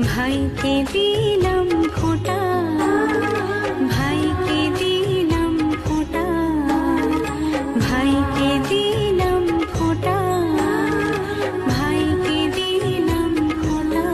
ভাইকে দিলাম ফোঁটা, ভাইকে দিলাম ফোঁটা, ভাইকে দিলাম ফোঁটা, ভাইকে দিলাম ফোঁটা।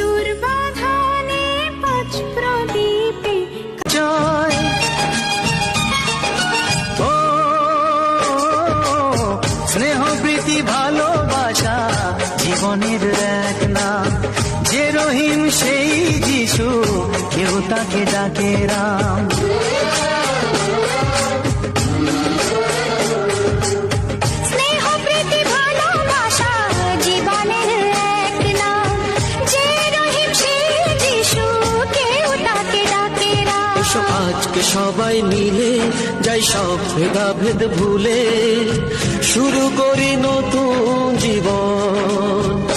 দুর্বাধনে পাঁচ প্রদীপে জয় ও স্নেহ প্রীতি ভালোবাসা জীবনের এক নাম, যে রহিম সেই যিশু, কেউ তাকে ডাকে রাম। স্নেহ প্রীতি ভালোবাসা জীবনের এক নাম, যে রহিম সেই যিশু, কেউ তাকে ডাকে রাম। এসো আজকে সবাই মিলে যাই সব ভেদাভেদ ভুলে, শুরু করি নতুন জীবন।